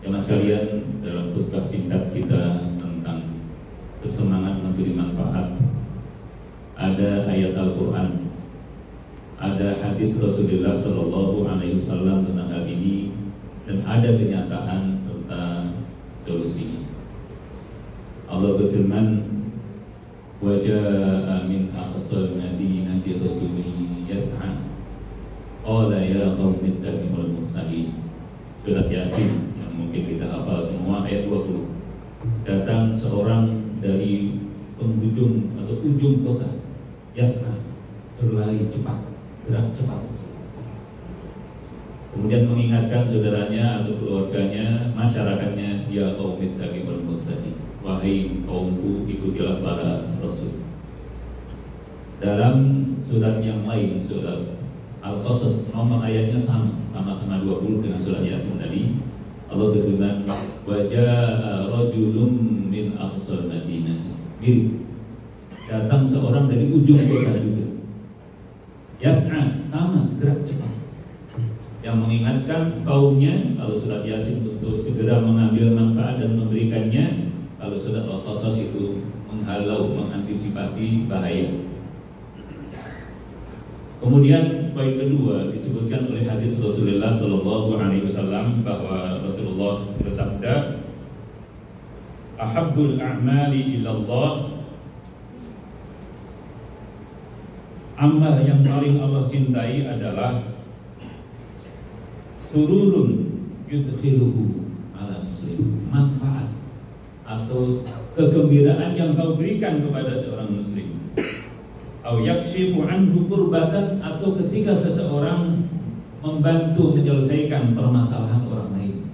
Jemaah sekalian, dalam khutbah singkat kita tentang bersemangat memberi manfaat, ada ayat Al-Quran, ada hadis Rasulullah Shallallahu Alaihi Wasallam tentang hal ini, dan ada kenyataan serta solusinya. Allah berfirman, "Waja'a min aqsal madinati rajulun yas'a, qala ya qaumi ittabi'ul mursalin." Surat Yasin yang mungkin kita hafal semua, ayat 20. Datang seorang dari penghujung atau ujung kota, yas'a, berlari cepat, gerak cepat. Kemudian mengingatkan saudaranya atau keluarganya, masyarakatnya, ya qaumi ittabi'ul mursalin, wahai kaumku, ikutilah para rasul. Dalam surat yang lain, surat Al-Qasas, nomor ayatnya sama-sama 20 dengan surat Yasin tadi. Allah berfirman, wa jaa rajulun min aqsal madinah. Mirip, datang seorang dari ujung kota juga. Yas'a, sama, gerak cepat. Yang mengingatkan kaumnya, kalau surat Yasin untuk segera mengambil manfaat dan memberikannya, kalau surat Al-Qasas itu menghalau, mengantisipasi bahaya. Kemudian poin kedua disebutkan oleh hadis Rasulullah Shallallahu Alaihi Wasallam bahwa Rasulullah bersabda, "Ahabbul a'mali ilallah, amal yang paling Allah cintai adalah sururun yudkhiluhu ala muslim, manfaat atau kegembiraan yang kau berikan kepada seorang muslim. Au yakshifu anhu kurbatan, atau ketika seseorang membantu menyelesaikan permasalahan orang lain.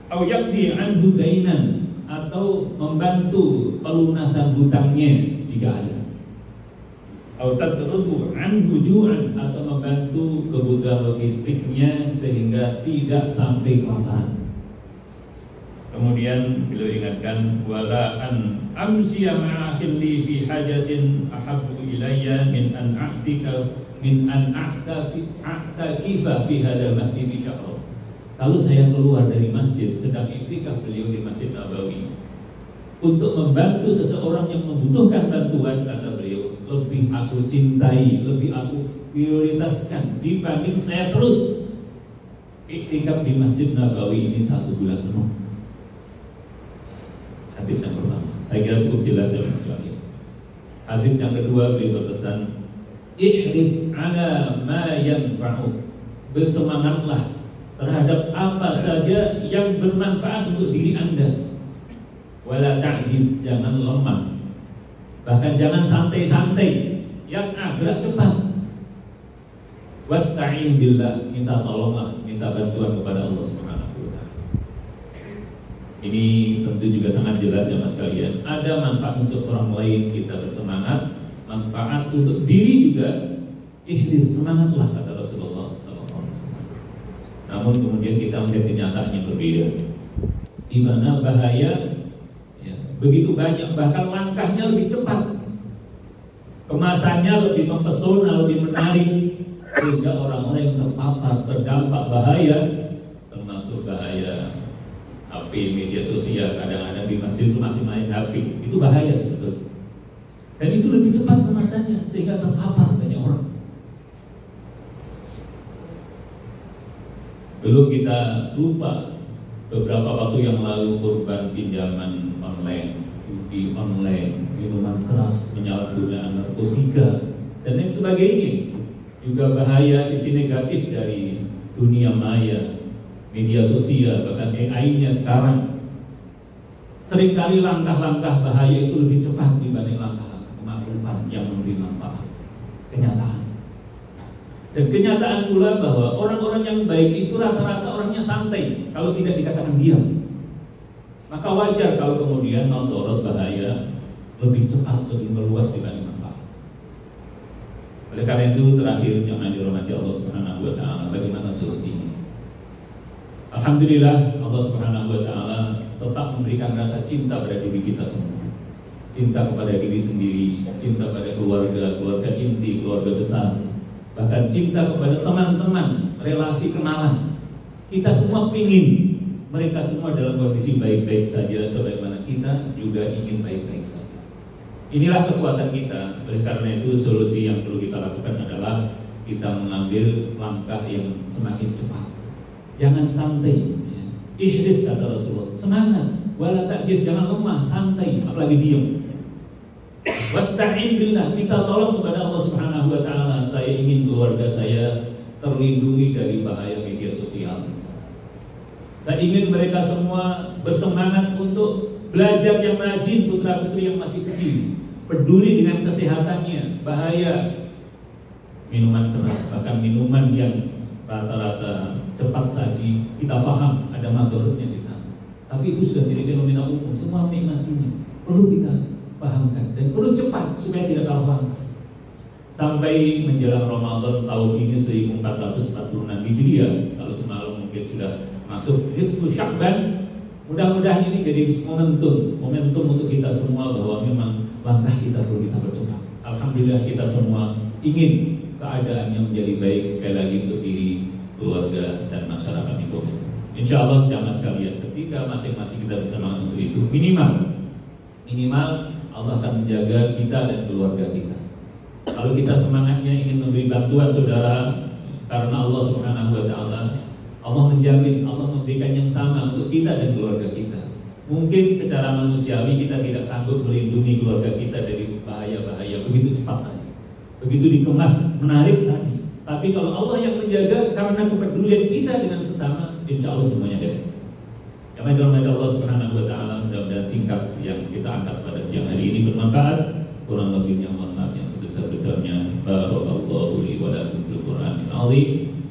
Au yaqdi anhu dainan, atau membantu pelunasan hutangnya jika ada. Au tatrudu anhu ju'an, atau membantu kebutuhan logistiknya sehingga tidak sampai kelaparan. Kemudian beliau ingatkan, wala an amsiya ma'akhil li fi hajatin ahabbu ilayya min an a'takifa fi hadzal masjid syahra. Lalu saya keluar dari masjid, sedang iktikaf beliau di Masjid Nabawi, untuk membantu seseorang yang membutuhkan bantuan, kata beliau, lebih aku cintai, lebih aku prioritaskan dibanding saya terus iktikaf di Masjid Nabawi ini 1 bulan penuh. Hadis yang pertama, saya kira cukup jelas ya Mas Wali. Hadis yang kedua, beliau berpesan, ihris ala ma yanfa'u, bersemangatlah terhadap apa saja yang bermanfaat untuk diri Anda. Wala ta'jiz, jangan lemah, bahkan jangan santai-santai. Yas'a, gerak cepat. Wasta'in billah, minta tolonglah, minta bantuan kepada Allah Subhanahu. Ini tentu juga sangat jelas ya Mas kalian. Ada manfaat untuk orang lain, kita bersemangat. Manfaat untuk diri juga, ihris, semangatlah, kata Rasulullah SAW. Namun kemudian kita melihat kenyataan yang berbeda, di mana bahaya ya, begitu banyak, bahkan langkahnya lebih cepat, kemasannya lebih mempesona, lebih menarik, sehingga orang-orang yang terpapar, terdampak bahaya, termasuk bahaya HP, media sosial. Kadang-kadang di masjid itu masih main HP, itu bahaya sebetulnya. Dan itu lebih cepat kemasannya, sehingga terpapar banyak orang. Belum kita lupa beberapa waktu yang lalu korban pinjaman online, judi online, minuman keras, penyalahgunaan narkotika, dan lain sebagainya. Juga bahaya sisi negatif dari dunia maya, media sosial, bahkan AI-nya sekarang. Seringkali langkah-langkah bahaya itu lebih cepat dibanding langkah-langkah kemakrufan yang memberi manfaat. Kenyataan. Dan kenyataan pula bahwa orang-orang yang baik itu rata-rata orangnya santai, kalau tidak dikatakan diam. Maka wajar kalau kemudian nontorot bahaya lebih cepat, lebih meluas dibanding manfaat. Oleh karena itu, terakhir yang dirahmati Allah Subhanahu wa taala, bagaimana solusinya? Alhamdulillah, Allah Subhanahu wa taala tetap memberikan rasa cinta pada diri kita semua. Cinta kepada diri sendiri, cinta pada keluarga, keluarga inti, keluarga besar, bahkan cinta kepada teman-teman, relasi kenalan. Kita semua pingin mereka semua dalam kondisi baik-baik saja, sebagaimana kita juga ingin baik-baik saja. Inilah kekuatan kita. Oleh karena itu solusi yang perlu kita lakukan adalah kita mengambil langkah yang semakin cepat. Jangan santai. Ihris kata Rasulullah. Semangat. Wala ta'jiz, jangan lemah, santai, apalagi diem. Wasta'in billah, minta tolong kepada Allah Subhanahu wa taala. Saya ingin keluarga saya terlindungi dari bahaya media sosial. Saya ingin mereka semua bersemangat untuk belajar yang rajin, putra-putri yang masih kecil, peduli dengan kesehatannya. Bahaya minuman keras, bahkan minuman yang rata-rata cepat saji, kita paham ada madorotnya di sana. Tapi itu sudah menjadi fenomena umum, semua menikmatinya. Perlu kita pahamkan dan perlu cepat supaya tidak kalah langkah. Sampai menjelang Ramadan tahun ini 1446 Hijriah, kalau semalam mungkin sudah masuk nisfu Sya'ban, mudah-mudahan ini jadi momentum untuk kita semua bahwa memang langkah kita perlu kita percepat. Alhamdulillah kita semua ingin keadaan yang menjadi baik sekali lagi untuk diri, keluarga dan masyarakat itu. Insya Allah jamaah sekalian, ketika masing-masing kita bersemangat untuk itu, minimal Allah akan menjaga kita dan keluarga kita. Kalau kita semangatnya ingin memberi bantuan saudara, karena Allah Subhanahu wa taala, Allah menjamin, Allah memberikan yang sama untuk kita dan keluarga kita. Mungkin secara manusiawi kita tidak sanggup melindungi keluarga kita dari bahaya-bahaya begitu cepat tadi, begitu dikemas menarik tadi. Tapi kalau Allah yang menjaga karena kepedulian kita dengan sesama, insya Allah semuanya beres. Yang dirahmati Allah Subhanahu wa taala, mudah-mudahan singkat yang kita angkat pada siang hari ini bermanfaat. Kurang lebihnya mohon maaf yang sebesar-besarnya. Barakallahu li wa lakum fil Qur'anil azim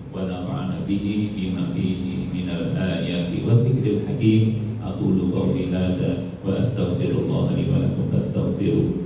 wa nafa'ana bihi bima fihi minal ayati wa dzikril hakim. Aqulu qawli hadza wa astaghfirullah li wa lakum fastaghfiruh.